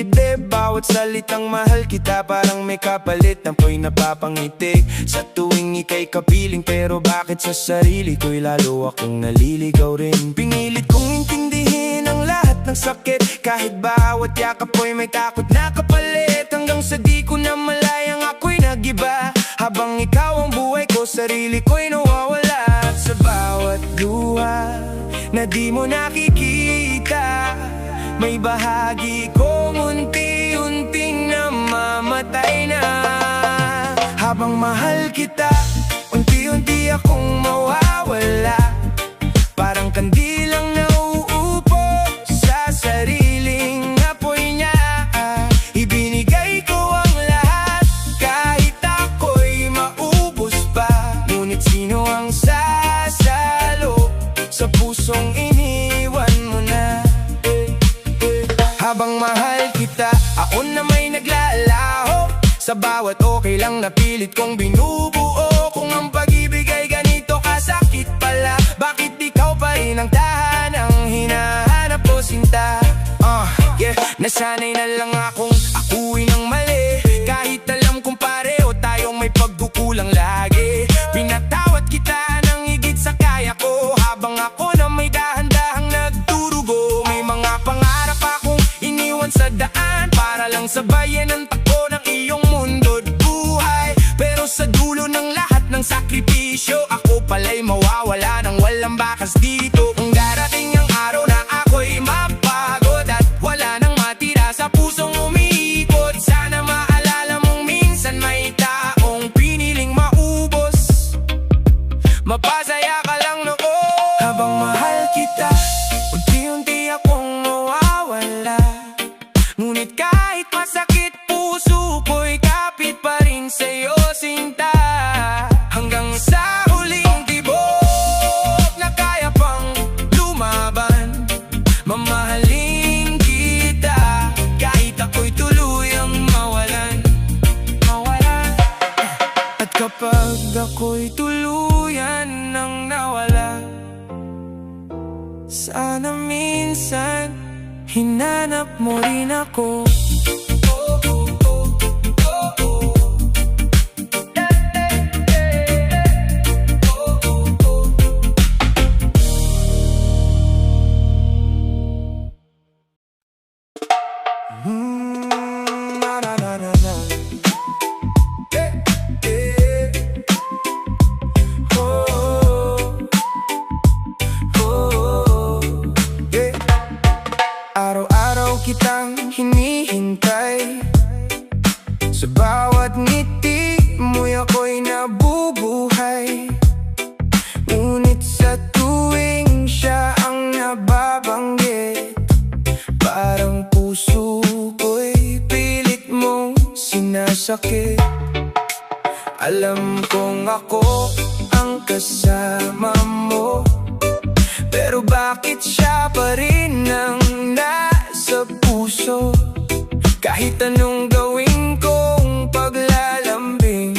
dibdib. Bawat salitang mahal kita parang may kapalit. Ako'y napapangitik sa tuwing ika'y kapiling. Pero bakit sa sarili ko'y lalo akong naliligaw rin? Pinilit kong intindihin ang lahat ng sakit, kahit bawat yakap ko'y may takot na kapalit. Hanggang sa di ko na malayang ako'y nagiba. Habang ikaw ang buhay ko, sarili ko'y nawawala. At sa bawat luha na di mo nakikita, may bahagi kong unti-unting namamatay na. Habang mahal kita, unti-unti akong mawawala. Parang kandilang nauupo sa sariling apoy niya. Ibinigay ko ang lahat kahit ako'y maubos pa. Ngunit sino ang sasalo sa pusong iniwan mo na? Habang mahal kita, ako na may naglalaho. Sa bawat okay lang na pilit kong binubuo. Kung ang pag-ibig ay ganito kasakit pala, bakit ikaw pa rin ang tahanang hinahanap ko, sinta? Nasanay na lang akong akuin ng mali, kahit alam kong pareho tayong may pagkukulang lagi. Pinatawad kita ng higit sa kaya ko, habang ako na may dahan-dahang nagdurugo. May mga pangarap akong iniwan sa daan para lang sabayan ang takbo ng iyong mundo't buhay. Pero sa dulo ng lahat ng sakripisyo, ako pala'y mawawala ng walang bakas dito. Kung darating ang araw na ako'y mapagod at wala nang matira sa pusong umiikot, sana maalala mong minsan may taong piniling maubos. Mapasaya ka lang noon. Habang mahal kita, unti-unti akong mawawala. Ngunit kahit masakit, puso ko'y kapit pa rin sa'yo, sinta. Hanggang sa huling tibok na kaya pang lumaban, mamahalin kita kahit ako'y tuluyang mawalan. At kapag ako'y tuluyan nang nawala, sana minsan hinanap mo rin ako. Araw-araw kitang hinihintay, sa bawat ngiti mo'y ako'y nabubuhay. Ngunit sa tuwing siya ang nababanggit, parang puso ko'y pilit mong sinasakit. Alam kong ako ang kasama mo, pero bakit siya pa rin ang nasa puso? Kahit anong gawin kong paglalambing,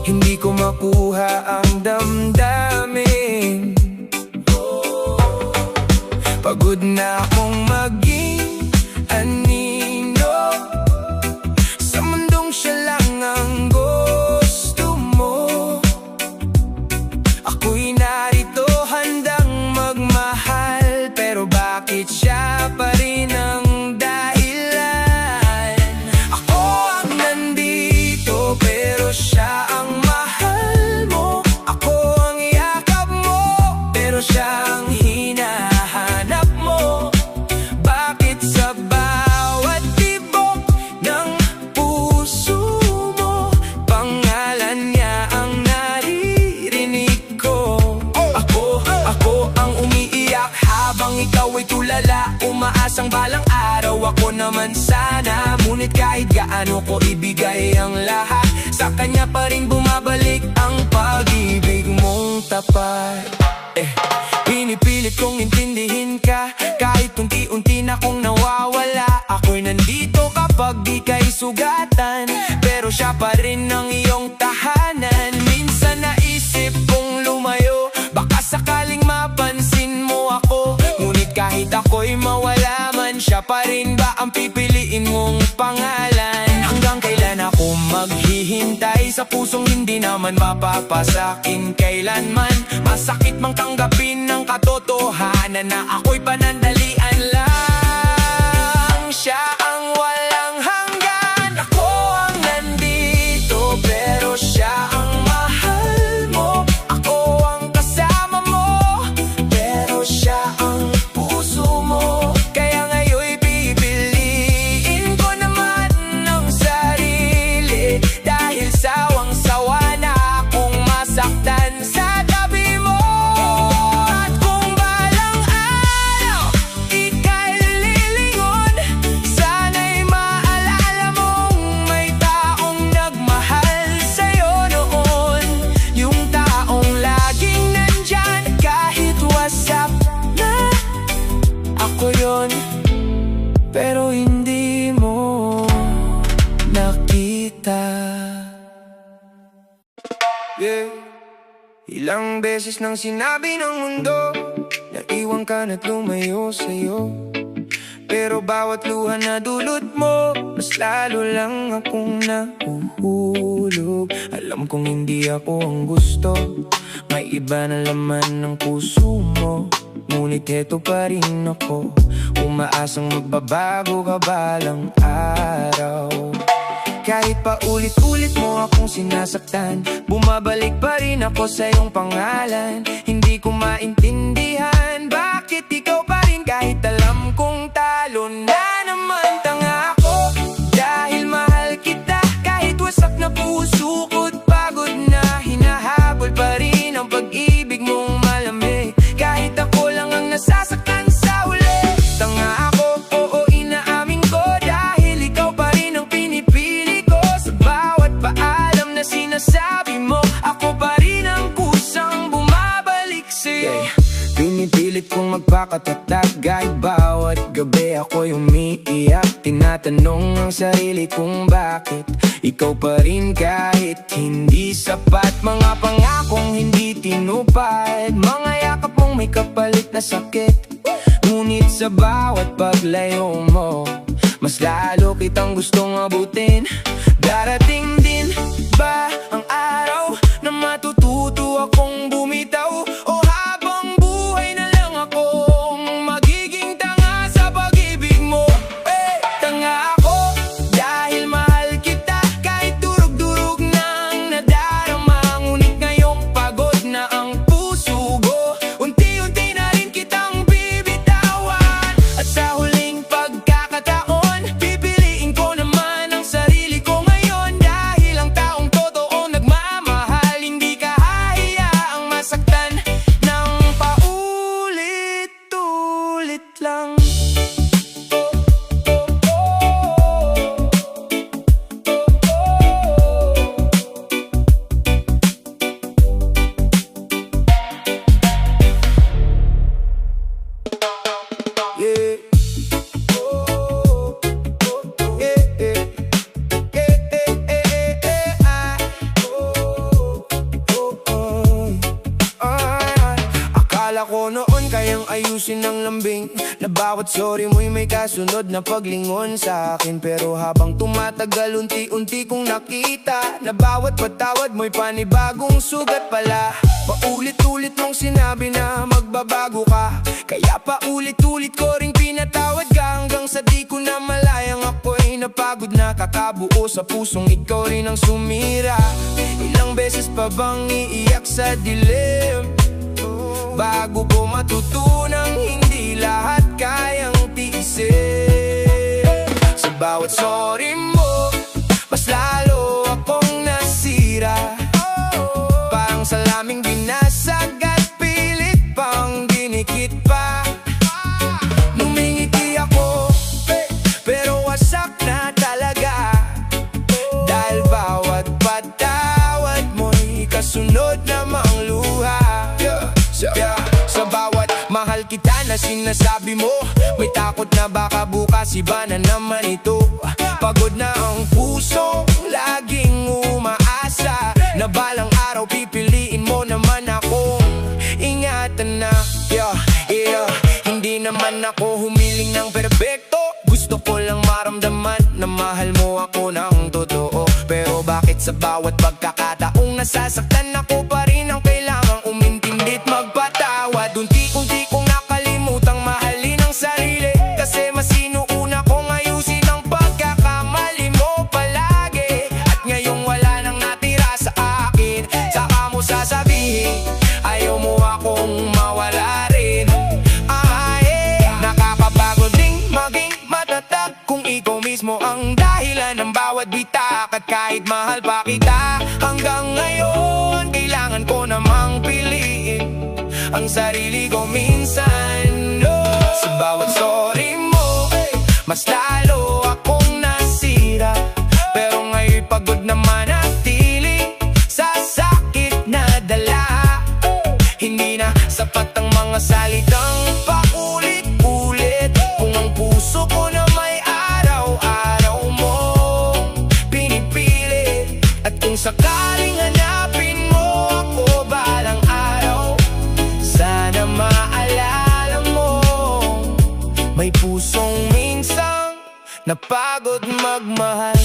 hindi ko makuha ang damdamin. Pagod na akong maging anino sa mundong siya lang ang gusto mo. Ako'y narito handang magmahal, pero bakit siya pa rin ang dahilan? Ako ang nandito, pero siya ang mahal mo. Ako ang yakap mo, pero siya ang hinahanap mo. Bakit sa bawat tibok ng puso mo, pangalan niya ang naririnig ko? Ako ang umiiyak habang ikaw ay tulala, umaasang balang araw ako naman sana. Ngunit kahit gaano ko ibigay ang lahat, sa kanya pa rin bumabalik ang pag-ibig mong tapat. Pinipilit kong intindihin ka, kahit unti-unti na kong nawawala. Ako'y nandito kapag di ka'y sugatan, pero siya pa rin ang iyong tahanan. Minsan naisip kong lumayo, baka sakaling mapansin mo ako. Ngunit kahit ako'y mawala man, siya pa rin ba ang pipiliin mong pangalan? Hanggang kailan ako maghihintay sa pusong hindi naman mapapasakin kailanman? Masakit mang tanggapin ng katotohanan na ako'y panandalian lang. Siya ang walang hanggan, ako ang nandito, pero siya ang mahal mo. Ako ang kasama mo, pero siya ang puso mo. Kaya ngayon'y pipiliin ko naman ang sarili, dahil sawang-sawa na akong masaktan sa tabi mo. At kung balang araw ika'y lilingon, sana'y maalala mong may taong nagmahal sa'yo noon. Yung taong laging nandyan kahit wasap na. Ako yun, pero hindi mo nakita. Ilang beses nang sinabi ng mundo na iwan ka na't lumayo sa'yo, pero bawat luha na dulot mo, mas lalo lang akong nahuhulog. Alam kong hindi ako ang gusto, may iba na laman ng puso mo, ngunit heto pa rin ako, umaasang magbabago ka balang araw. Kahit pa ulit-ulit mo akong sinasaktan, bumabalik pa rin ako sa iyong pangalan. Hindi ko maintindihan bakit ikaw pa rin, kahit alam kong talo na naman. Tanga ako dahil mahal kita, kahit wasak na puso ko't pagod na, hinahabol pa rin ang pag-ibig mong malamig, kahit ako lang ang nasasaktan sa huli. Tanga ako, oo, inaamin ko, dahil ikaw pa rin ang pinipili ko. Sa bawat paalam na sinasabi mo, ako pa rin ang kusang bumabalik sa'yo. Pinipilit kong magpakatatag, kahit bawat gabi ako'y umiiyak. Tinatanong ang sarili kung bakit ikaw pa rin kahit hindi sapat. Mga pangakong hindi tinupad, mga yakap mong may kapalit na sakit. Ngunit sa bawat paglayo mo, mas lalo kitang gustong abutin. Darating din ba ang araw na matututo akong bumitaw, o habang buhay na lang akong magiging tanga sa pag-ibig mo? Tanga ako dahil mahal kita, kahit durug-durug nang nadarama, ngunit ngayong pagod na ang puso ko, unti-unti na rin kitang bibitawan. At sa huling pagkakataon, pipiliin ko naman ang sarili ko ngayon, dahil ang taong totoong nagmamahal hindi ka hahayaang masaktan ng paulit-ulit lang. Yeah. Akala ko noon kayang ayusin ng lambing, na bawat sorry mo'y may kasunod na paglingon sa akin. Pero habang tumatagal, unti-unti kong nakita na bawat patawad mo'y panibagong sugat pala. Paulit-ulit mong sinabi na magbabago ka, kaya paulit-ulit ko ring pinatawad ka, hanggang sa di ko na malayang ako'y napagod na kakabuo sa pusong ikaw rin ang sumira. Ilang beses pa bang iiyak sa dilim, bago ko matutunang hindi lahat kayang tiisin? Sa bawat sorry mo, mas lalo akong nasira, parang salaming binasag at pilit pang dinikit pa. Numingiti ako, pero wasak na talaga, dahil bawat patawad mo'y kasunod namang luha. Sa bawat mahal kita na sinasabi mo, may takot na baka bukas iba na naman ito. Pagod na ang puso, laging umaasa na balang araw pipiliin mo naman akong ingatan na. Hindi naman ako humiling ng perpekto, Sa bawat pagkakataong nasasaktan ako pa rin ang kailangang umintindi't magpatawad. Unti-unti kong nakalimutang mahalin ang sarili, kasi mas inuuna kong ayusin ang pagkakamali mo palagi. At ngayong wala nang natira sa akin, saka mo sasabihin ayaw mo akong mawala rin. Nakakapagod ding maging matatag kung ikaw mismo ang dahilan ng bawat bitak. At kahit mahal pa kita hanggang ngayon, kailangan ko namang piliin ang sarili ko minsan. Sa bawat sorry mo, mas lalo akong nasira. Pero ngayon'y pagod na manatili sa sakit na dala. Hindi na sapat ang mga salitang paulit-ulit kung ang puso ko na may araw-araw mo pinipili. At kung sakaling hanapin mo ako balang araw, sana maalala mo may pusong minsang napagod magmahal.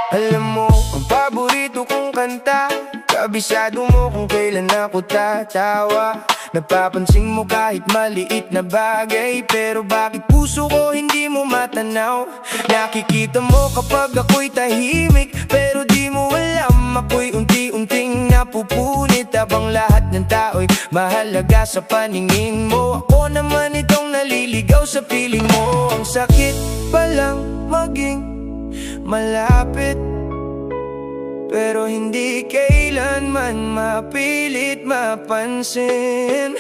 Alam mo, ang paborito kong kanta, kabisado mo kung kailan ako tatawa. Napapansin mo kahit maliit na bagay, pero bakit puso ko hindi mo matanaw? Nakikita mo kapag ako'y tahimik, pero di mo alam ako'y unti-unting napupunit. Habang lahat ng tao'y mahalaga sa paningin mo, ako naman itong naliligaw sa piling mo. Ang sakit palang maging malapit, pero hindi kailanman mapilit mapansin.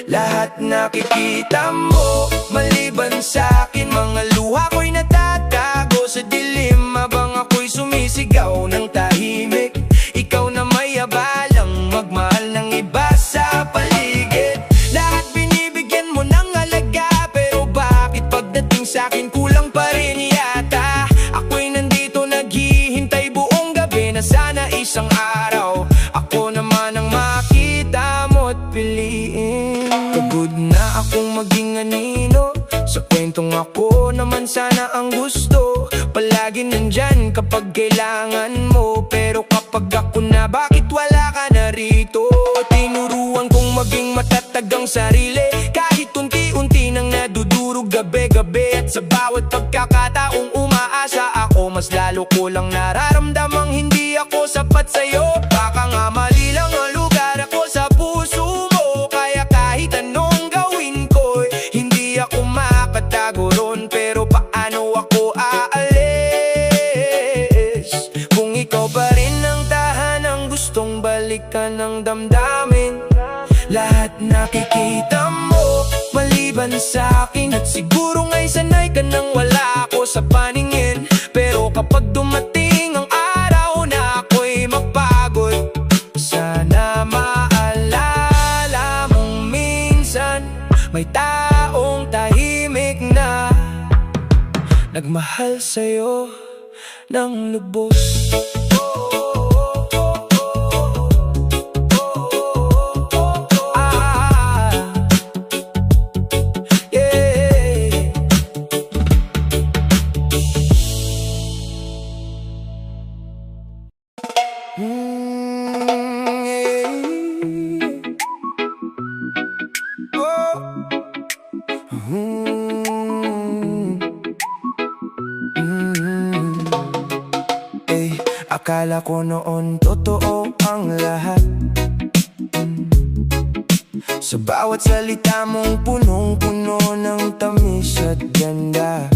Lahat nakikita mo maliban sa'kin, mga luha ko'y natatago sa dilim habang ako'y sumisigaw ng tahimik. Ikaw na may abalang magmahal ng iba sa paligid. Lahat binibigyan mo ng halaga, pero bakit pagdating sa'kin kulang pa rin yata? Ako'y nandito naghihintay buong gabi na sana isang araw ako naman ang makita mo't piliin. Pagod na akong maging anino sa kwentong ako naman sana ang gusto. Palagi nandyan kapag kailangan mo, pero kapag ako na, bakit wala ka na rito? Tinuruan kong maging matatag ang sarili, kahit unti-unti nang nadudurog gabi-gabi. At sa bawat pagkakataong umaasa ako, mas lalo ko lang nararamdamang hindi ako sapat sa'yo. Baka nga mali lang ang lugar ako sa puso mo, kaya kahit anong gawin ko, hindi ako makatago ron. Pero paano ako aalis kung ikaw pa rin ang tahanang gustong balikan ng damdamin? Lahat nakikita mo maliban sa'kin, at siguro nga'y sanay ka nang wala ako sa paningin. Pero kapag dumating ang araw na ako'y mapagod, sana maalala mong minsan may taong tahimik na nagmahal sa'yo ng lubos. Akala ko noon totoo ang lahat, sa bawat salita mong punong-puno ng tamis at ganda.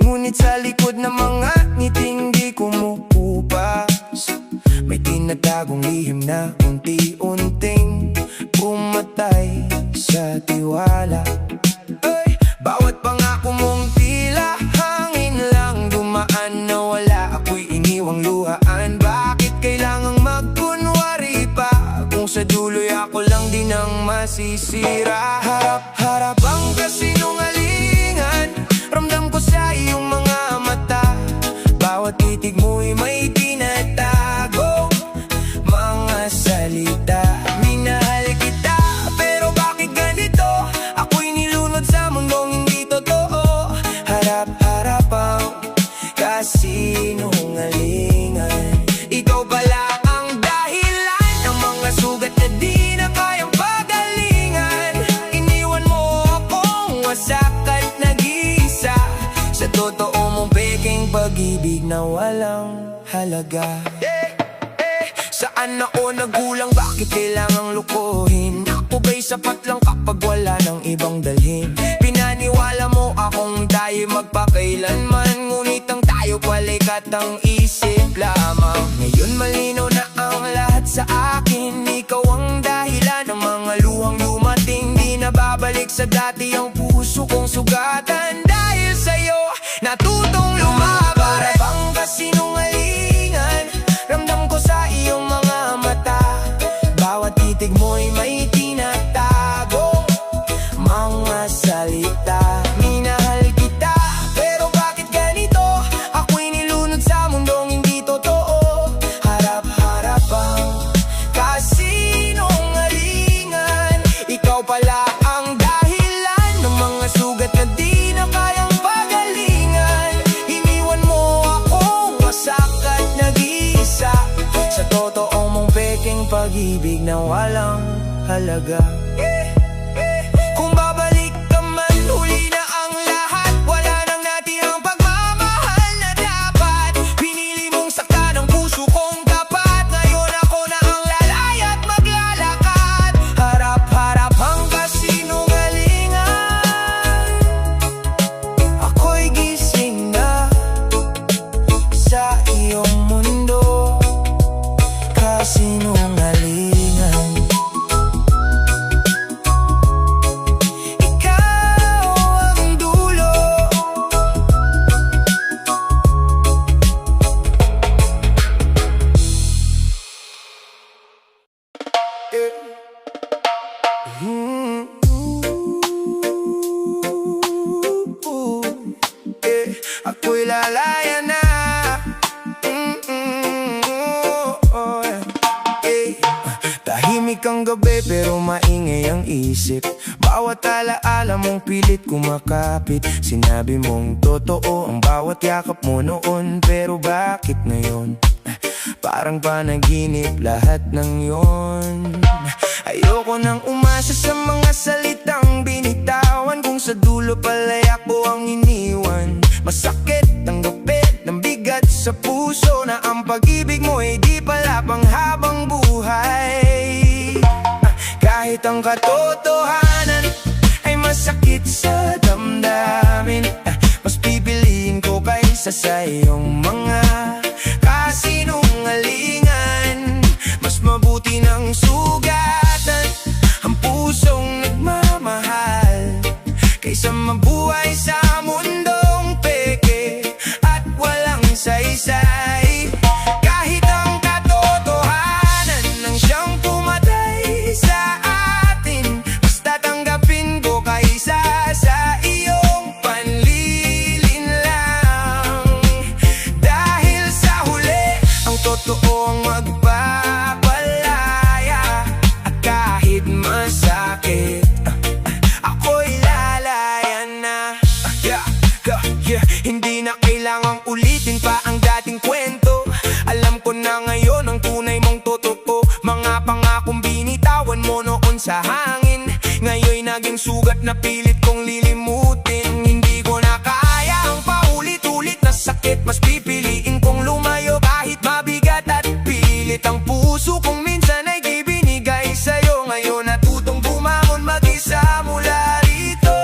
Ngunit sa likod ng mga ngiting di kumukupas, may tinatagong lihim na unti-unting pumatay sa tiwala. Bawat pangako mong tila hangin lang dumaan na wala ako'y iniwang luhaan. Bakit kailangang magkunwari pa kung sa dulo'y ako lang din ang masisira? Harap-harap ang kasinungalingan, ramdam ko sa iyong mga mata. Bawat titig mo'y may tinatawag totoo mong peking pag-ibig na walang halaga. Saan ako nagulang, bakit kailangang lukuhin? Ako ba'y sapat lang kapag wala ng ibang dalhin? Pinaniwala mo akong tayo magpakailanman, ngunit ang tayo balikat ang isip lamang. Ngayon malinaw na ang lahat sa akin, ikaw ang dahilan ng mga luhang dumating. Di na babalik sa dati ang puso kong sugatan. Dahil sa'yo natutong lumaban. Para bang kasinungalingan, ramdam ko sa iyong mga mata. Bawat titig mo'y may tinatago mga salita. Minahal kita, pero bakit ganito? Ako'y nilunod sa mundong hindi totoo. Harap-harap ang kasinungalingan. Ikaw pala ang dahilan ng mga sugat na di na kayang pagalingan. Iniwan mo akong wasak at nag-iisa sa totoong mong peking pag-ibig na walang halaga. Kung babalik ka man, huli na ang lahat. Wala nang natirang pagmamahal na dapat. Pinili mong saktan ang puso kong tapat. Ngayon ako na ang lalaya at maglalakad. Harap-harap ang kasinungalingan. Ako'y gising na sa iyong mundo. Kasinungalingan. Ikaw ang dulo. Ako'y lalaya na. Tahimik ang gabi pero maingay ang isip. Bawat alaala mong pilit kumakapit. Sinabi mong totoo ang bawat yakap mo noon. Pero bakit ngayon? Parang panaginip lahat ng yon. Ayoko nang umasa sa mga salitang binitawan. Kung sa dulo pala'y ako ang iniwan. Masakit ang gapit ng bigat sa puso, na ang pag-ibig mo ay di pala panghabang buhay. Kahit ang katotohanan ay masakit sa damdamin, mas pipiliin ko kaysa sa iyong mga kasinungalingan. Mas mabuti ng sugatan ang pusong nagmamahal, kaysa mabuhay sa mundong peke at walang saysay. Kahit ang katotohanan ng siyang pumatay sa atin, basta tanggapin ko kaysa sa iyong panlilinlang. Dahil sa huli, ang totoo ang magpapalaya. At kahit masakit, ako'y lalaya na. Hindi na kailangang ulitin pa ang dating kwento. Alam ko na ngayon ang tunay mong totoo. Mga pangakong binitawan mo noon sa hangin, ngayon'y naging sugat na pilit kong lilimutin. Hindi ko na kaya ang paulit-ulit na sakit. Mas pipiliin kong lumayo kahit mabigat at pilit. Ang puso kong minsan ay ibinigay sa'yo. Ngayon natutong bumangon mag-isa mula rito.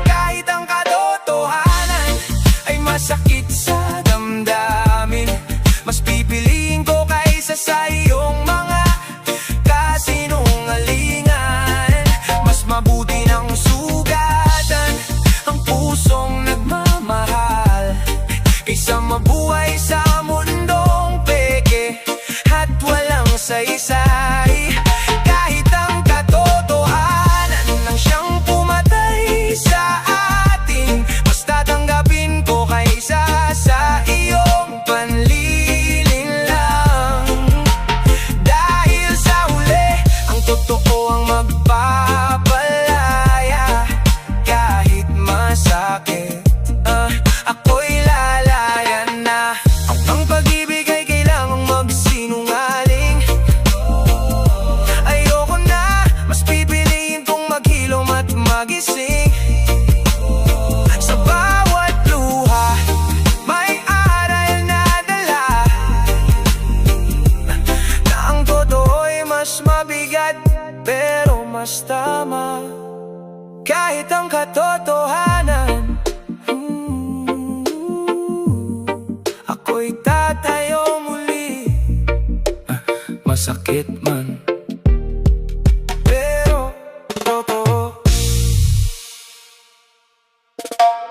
Kahit ang katotohanan ay masakit sa damdamin, mas pipiliin ko kaysa sa iyong mga kasinungalingan. Mas mabuti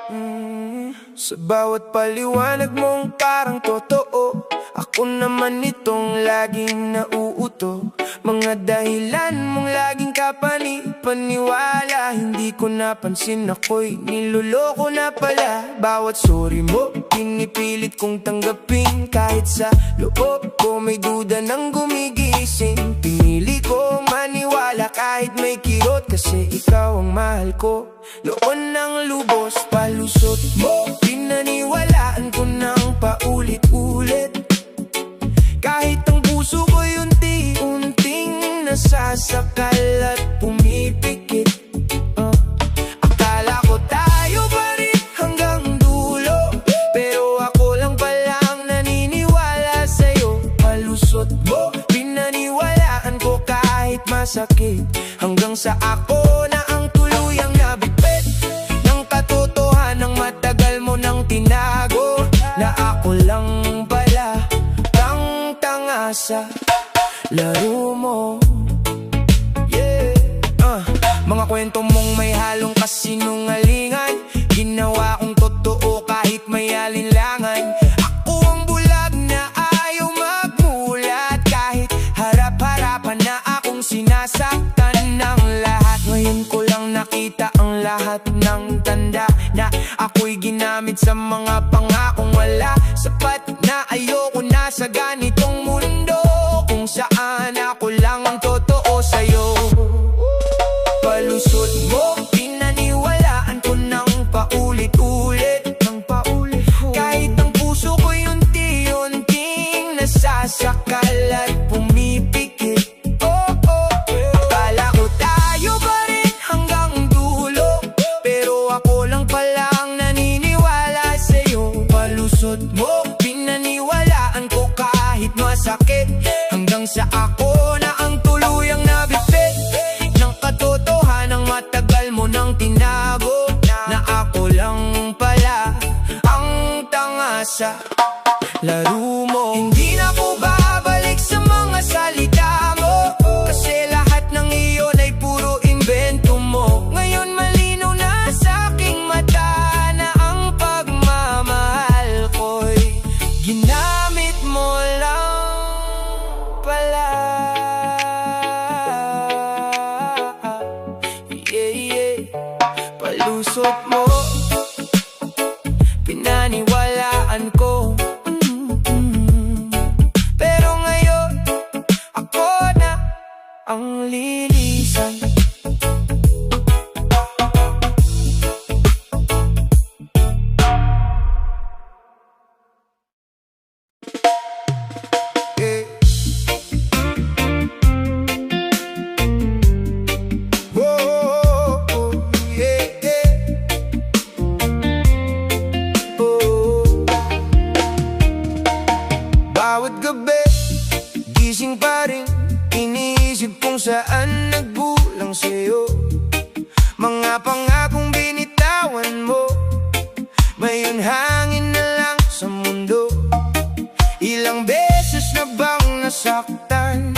Sa bawat paliwanag mong parang totoo, ako naman itong laging nauuto. Mga dahilan mong laging kapani-paniwala, hindi ko napansin ako'y niloloko na pala. Bawat sorry mo, pinipilit kong tanggapin, kahit sa loob ko may duda nang gumigising. Pinili ko maniwala kahit may kirot, kasi ikaw ang mahal ko. Noon ng lubos, palusot mo, pinaniwalaan ko nang paulit-ulit. Kahit ang puso ko'y unti-unting nasasakal at pumipikit. Akala ko tayo pa rin hanggang dulo, pero ako lang palang naniniwala sa'yo. Palusot mo, pinaniwalaan ko kahit masakit, hanggang sa ako na ang tuluyang nabitbit ng katotohanan ng matagal mo nang tinago, na ako lang pala ang tanga sa laro mo. Mga kwento mong may halong kasinungalingan, ginawa kong totoo kahit may alinlangan. Ako ang bulag na ayaw magmulat, kahit harap-harapan na akong sinasaktan ng lahat. Ngayon ko lang nakita ang lahat ng tanda, na ako'y ginamit sa mga pangakong wala sapat, na ayoko na sa ganitong mundo kung saan ako lang ang totoo sa'yo. Palusot mo, pinaniwalaan ko nang paulit-ulit, kahit ang puso ko'y unti-unting nasasakal at pumipikit. Akala ko tayo pa rin hanggang dulo, pero ako lang palang naniniwala sa'yo. Palusot mo, pinaniwalaan ko kahit masakit, hanggang sa ako na ang tuluyang nabitbit ng katotohanan ng matagal mo nang tinago, na ako lang pala ang tanga sa laro mo. Hindi na ko babalik sa mga salita mo, kasi lahat ng iyon ay puro invento mo. Ngayon malinaw na sa aking mata na ang pagmamahal ko'y ginamit mo lang pala. Palusot mo, pinaniwalaan ko, pero ngayon ako na ang lilisan. Bawat gabi, gising pa rin, iniisip kung saan nagbulang sa'yo. Mga pangakong binitawan mo, ngayon hangin na lang sa mundo. Ilang beses na bang nasaktan,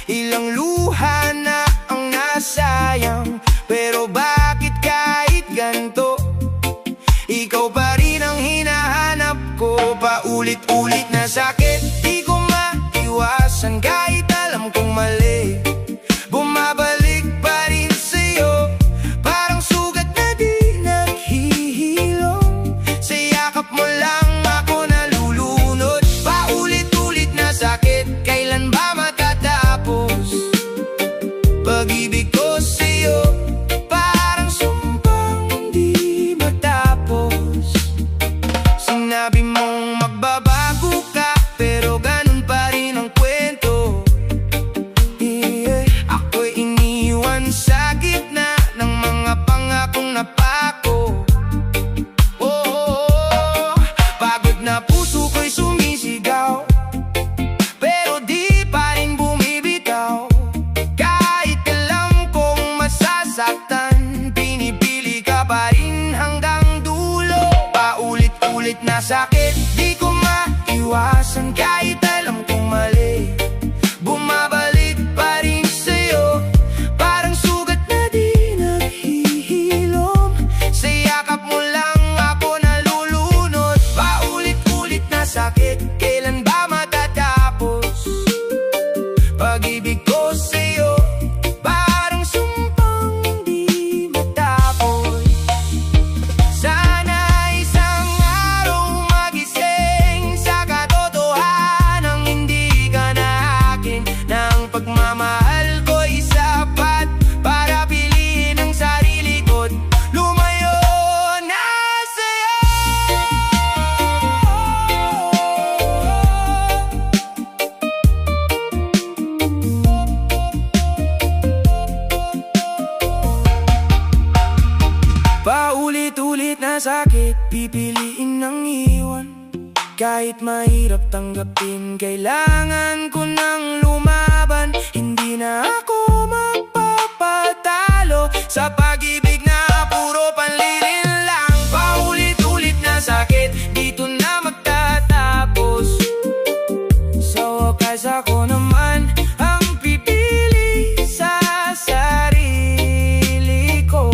ilang luha na ang nasayang, pero bakit kahit ganto, ikaw pa rin ang hinahanap ko. Paulit-ulit na sakit, di ko maiwasan kahit alam kong mali. Bumabalik pa rin sa'yo, parang sugat na di naghihilom. Sa yakap mo lang ako nalulunod. Paulit-ulit na sakit, kailan ba matatapos? Pag-ibig ko sa'yo, parang sumpang di matapos. Sinabi mong magbabago ka, pero ganun pa rin ang kwento. Ako'y iniwan sa gitna ng mga pangakong napako. Pagod na puso ko'y sumisigaw, pero di pa rin bumibitaw. Kahit alam kong masasaktan, pinipili ka pa rin hanggang dulo. Paulit-ulit na sakit, di ko maiwasan kahit alam kong mali. Bumabalik pa rin sa'yo, parang sugat na di naghihilom. Sa yakap mo lang nang iwan. Kahit mahirap tanggapin, kailangan ko nang lumaban. Hindi na ako magpapatalo sa pag-ibig na puro panlilin lang. Paulit-ulit na sakit, dito na magtatapos. Sa wakas ako naman ang pipili sa sarili ko.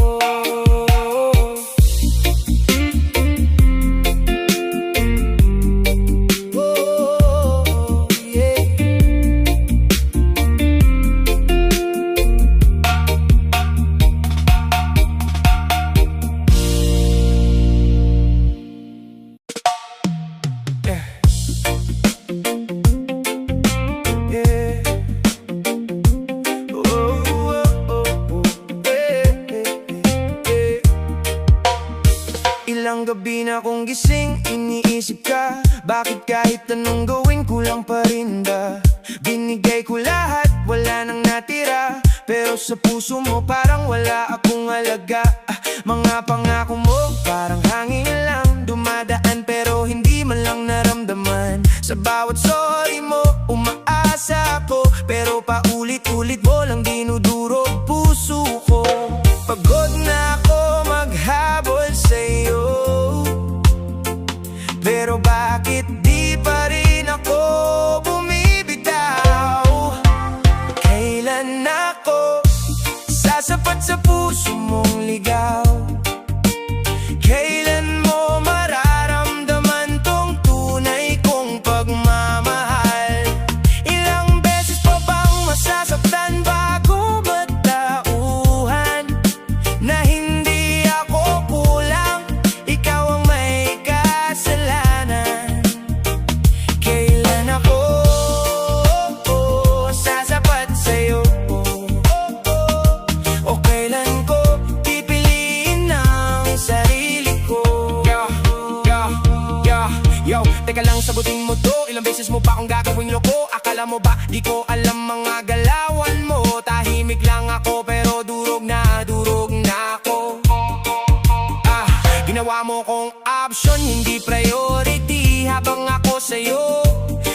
Oh, yeah. Ilang gabi na kong gising, iniisip ka. Bakit kahit anong gawin, kulang pa rin ba? Binigay ko lahat, wala nang natira. Pero sa puso mo parang wala akong alaga. Mga pangako mo parang hangin lang, dumadaan pero hindi man lang naramdaman. Sa bawat sorry mo, umaasa ako, pero paulit-ulit mo lang dinudurog puso ko. Pagod na ako maghabol sa'yo, pero bakit di pa rin ako bumibitaw? Kailan ako sasapat sa puso mong ligaw? Kailan mo mararamdaman tong tunay kong pagmamahal? Ilang beses pa bang masasaktan bago matauhan na hindi ako kulang, ikaw ang may kasalanan? Kailan ako sasapat sa'yo? O kailan ko pipiliin ang sarili ko? Yo, teka lang, sagutin mo to. Ilang beses mo pa akong gagawing loko? Akala mo ba di ko alam mga galawan mo? Tahimik lang ako pero durog na ako. Ginawa mo kong option, hindi priority. Habang ako sa'yo,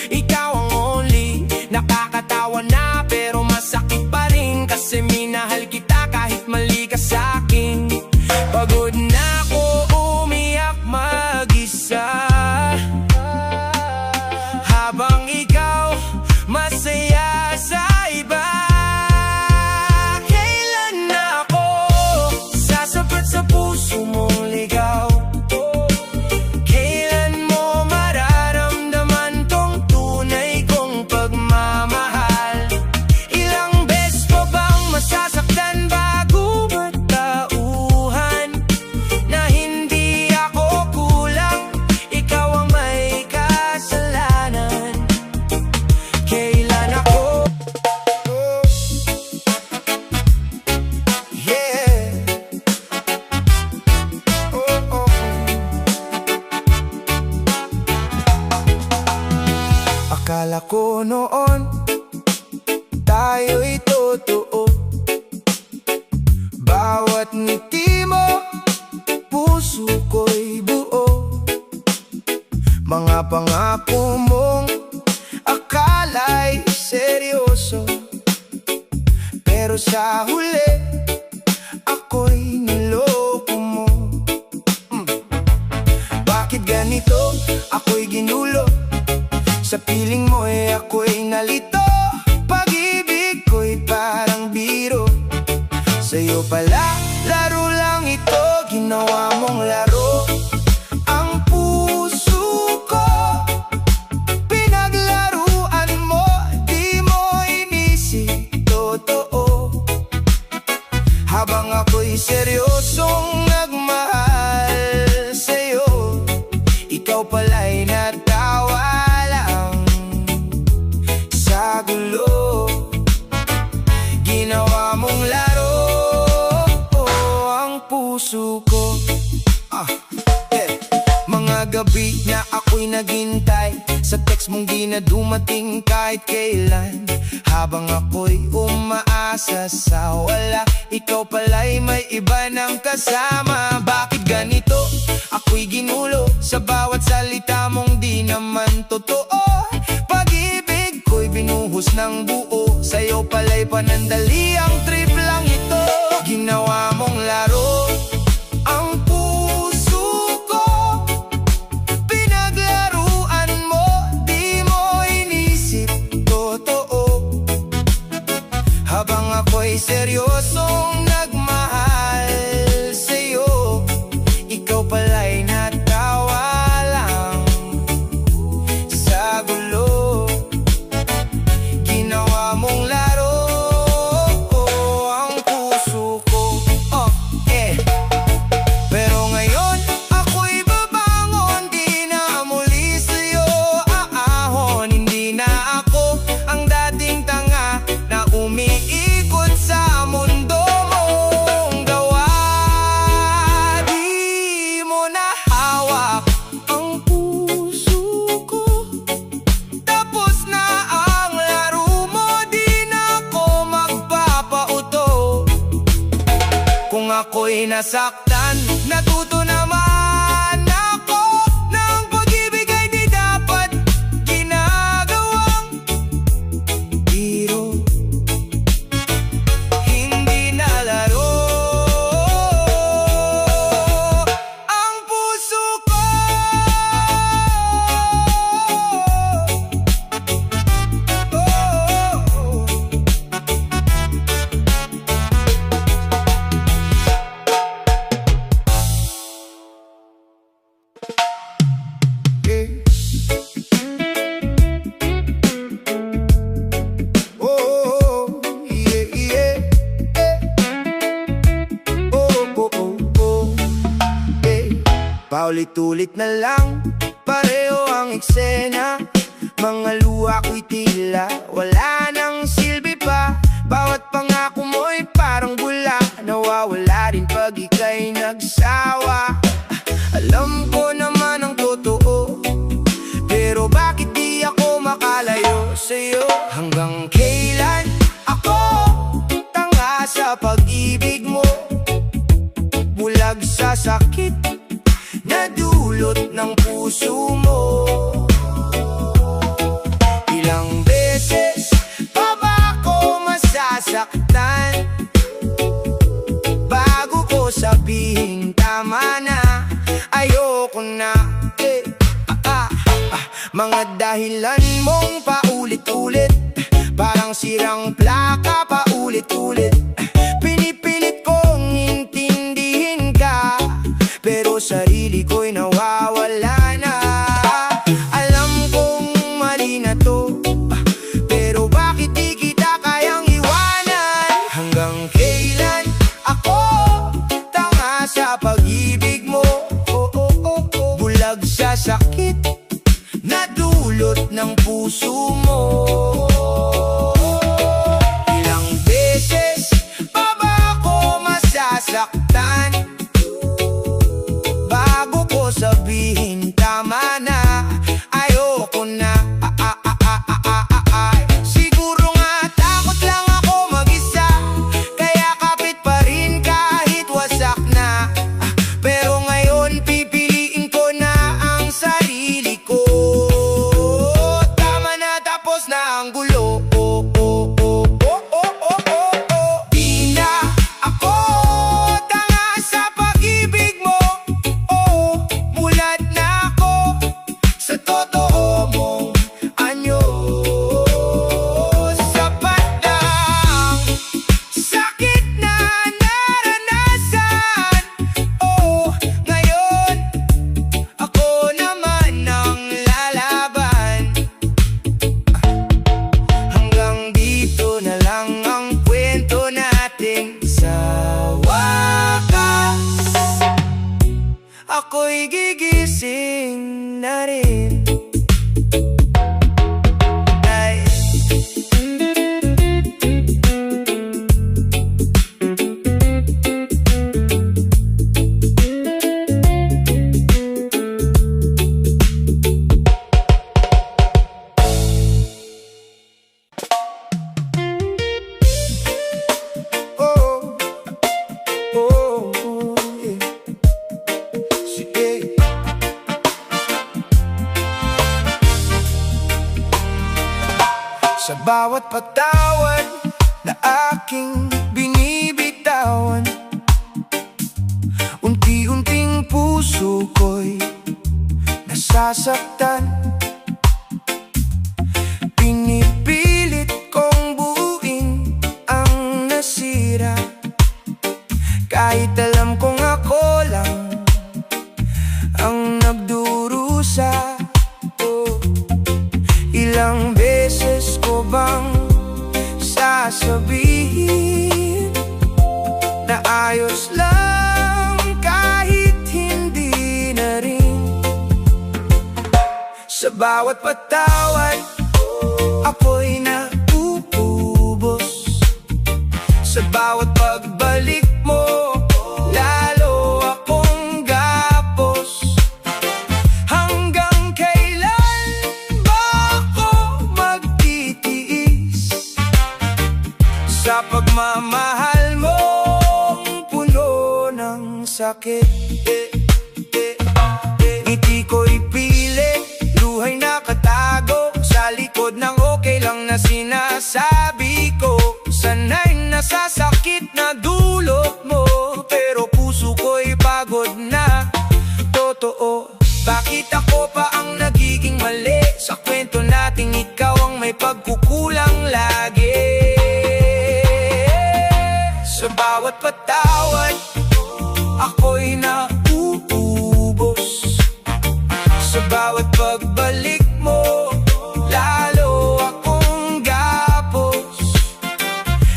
ikaw ang only. Nakakatawa na pero masakit pa rin, kasi minahal kita kahit mali ka sa'kin. Pagod na ako umiyak mag-isa, habang ikaw masaya sa iba. Kailan na ako sasapat sa puso mong ligaw? Kailan mo mararamdaman tong tunay kong pagmamahal? Ilang beses pa bang masasaktan bago matauhan na hindi ako kulang, ikaw ang may kasalanan? Kailan ako Akala ko noon tayo'y totoo, bawat ngiti mo puso ko'y buo. Mga pangako mong akala'y seryoso, pero sa huli ako'y niloko mo. Bakit ganito? Ako'y ginulo, sa piling mo ako'y nalito. Pag-ibig ko'y parang biro, sa'yo pala laro lang ito. Ginawa mong laro ang puso ko, pinaglaruan mo, di mo inisip totoo. Habang ako'y seryosong nagmahal sa'yo, ikaw pala'y natawa lang sa gulo. Ginawa mong laro ang puso ko. Mga gabi na ako'y naghintay, sa text mong di na dumating kahit kailan. Habang ako'y umaasa sa wala, ikaw pala'y may iba ng kasama. Bakit ganito. Ako'y ginulo sa bawat salita mong di naman totoo. Pag-ibig ko'y binuhos ng buo, sa'yo pala'y panandali, ang trip lang ito. Ginawa mong laro ang puso ko, pinaglaruan mo, di mo inisip totoo. Habang ako'y seryosong nagmahal sa'yo, ikaw pala'y natawa lang sa gulo. Ginawa mong laro ang puso ko, Pero ngayon ako'y babangon, di na muli sa'yo aahon. Hindi na ako ang dating tanga na umiikot sa mundo mong gawa. Di mo na hawak ang puso ko, tapos na ang laro mo, di na ako magpapauto. Kung ako'y nasaktan, natuto naman ako ng pag-ibig ay di dapat ginagawang biro. Hindi na laro ang puso ko. Paulit-ulit na lang, pareho ang eksena. Mga luha ko'y tila wala nang silbi pa. Bawat pangako mo'y parang bula, nawawala din pag ika'y nagsawa. Alam ko naman ang totoo, pero bakit di ako makalayo sa'yo? Hanggang kailan ako tanga sa pag-ibig mo, bulag sa sakit na dulot ng puso mo? Ilang beses pa ba ako masasaktan bago ko sabihin tama na, ayoko na? Mga dahilan mong paulit-ulit, parang sirang plaka paulit-ulit. Pinipilit kong intindihin ka, pero sarili ko'y nawawala na. Alam kong mali na to, pero bakit di kita kayang iwanan? Hanggang kailan ako tanga sa pag-ibig mo, bulag sa sakit na dulot ng puso mo? Ilang beses pa ba ako masasaktan bago ko sabihin tama na, ayoko na? Siguro nga takot lang ako mag-isa, kaya kapit pa rin kahit wasak na. Pero ngayon pipiliin ko na ang sarili ko. Tama na, tapos na ang gulo. Di na ako tanga sa pag-ibig mo, mulat na ako sa totoo mong anyo. Sapat lang sakit na naranasan, ngayon ako naman ang lalaban. Hanggang dito na lang ang kwento natin, sa wakas ako'y gigising na rin. Ay. Sa bawat patawad na aking binibitawan, unti-unting puso ko'y nasasaktan. Pinipilit kong buuin ang nasira, kahit alam kong ako lang ang nagdurusa. Ilang beses ko bang sasabihin na ayos lang kahit hindi na rin? Sa bawat patawad ako'y nauubos, sa bawat pagbalik mo lalo akong gapos. Hanggang kailan ba ako magtitiis sa pagmamahal mong puno ng sakit? Ngiti ko'y pilit, luha'y nakatago sa likod ng okay lang na sinasabi ko. Sana'y nasasakit na dulot mo, pero puso ko'y pagod na. Totoo, bakit ako pa ang nagiging mali sa kwento nating ikaw ang may pagkukulang lagi? Sa bawat patawad ako'y nauubos, sa bawat pagbalik mo lalo akong gapos.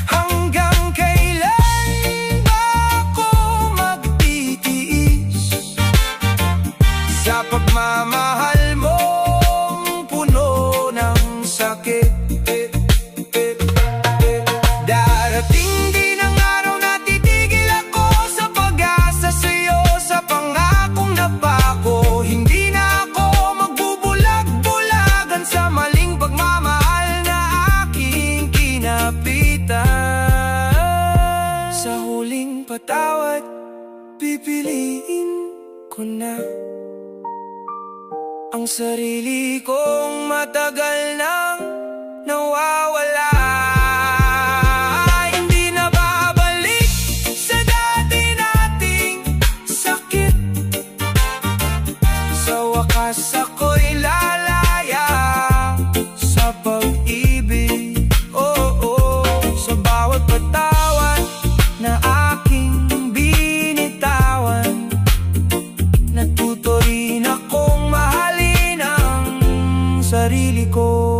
Hanggang kailan ba ako magtitiis sa pagmamahal mong puno ng sakit? Darating din ang araw na titigil ako sa pag-asa sa'yo, sa pangakong napako. Hindi na ako magbubulag-bulagan sa maling pagmamahal na aking kinapitan. Sa huling patawad, pipiliin ko na ang sarili kong matagal nang nawawala. Hindi na babalik sa dati nating sakit, sa wakas ako'y lalaya sa pag-ibig. Sa bawat patawad na aking binitawan, natuto rin akong mahalin ang sarili ko.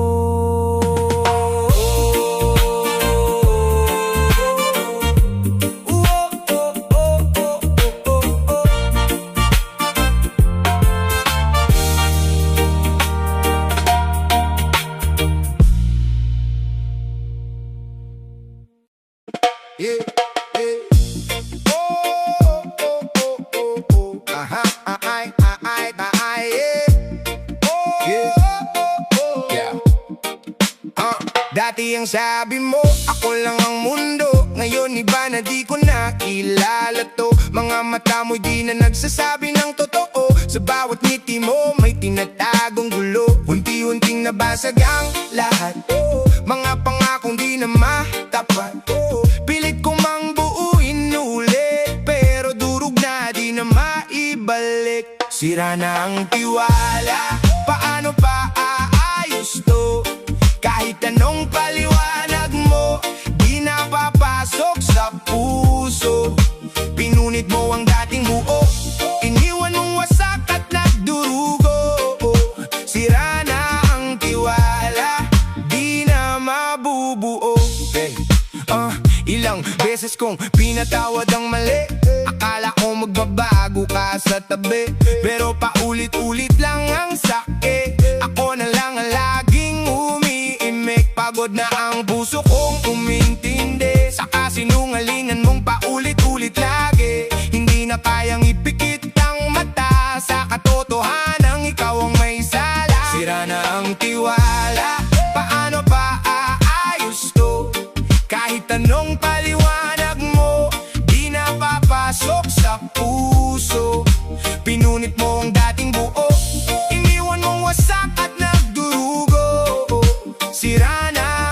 Yeah, yeah. Aha, yeah. Yeah. Dati ang sabi mo, ako lang ang mundo. Ngayon iba na di ko nakilala to. Mga mata mo'y di na nagsasabi ng totoo. Sa bawat ngiti mo may tinatagong gulo. Unti-unting nabasag ang lahat. Mga pangakong di na matapat. Pilit ko mang buuin ulit, pero durog na di na maibalik. Sira na ang tiwala, paano pa aayos to? Kahit anong paliwanag mo, di na papasok sa puso. Pinunit mo ang dating buo, iniwan mong wasak at nagdurugo. Sira na ang tiwala, di na mabubuo. Ilang beses kong pinatawad ang mali, akala ko magbabago ka sa tabi, pero paulit-ulit lang ang sakit. Ako na lang ang laging umiimik. Pagod na ang puso kong umintindi sa kasinungalingan mong paulit-ulit lagi. Hindi na kayang ipikit ang mata sa katotohanan, ikaw ang may sala. Sira na ang tiwala, paano pa aayos to? Kahit anong paliwanag mo, di na papasok sa puso. Pinunit mo ang dating buo, iniwan mong wasak at nagdurugo. Sira na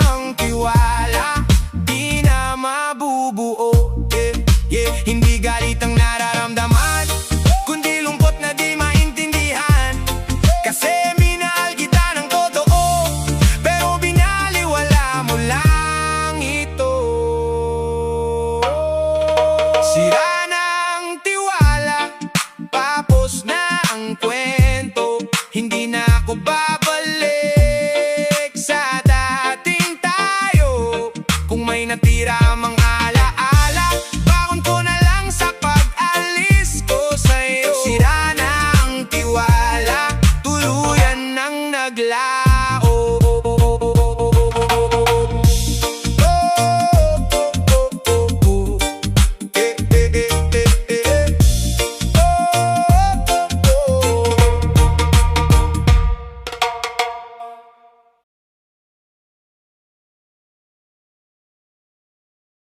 Hindi na ako babalik sa dating tayo. Kung may natira mang alaala, baon ko na lang sa pag-alis ko sa'yo. Sira na ang tiwala, tuluyan nang nagla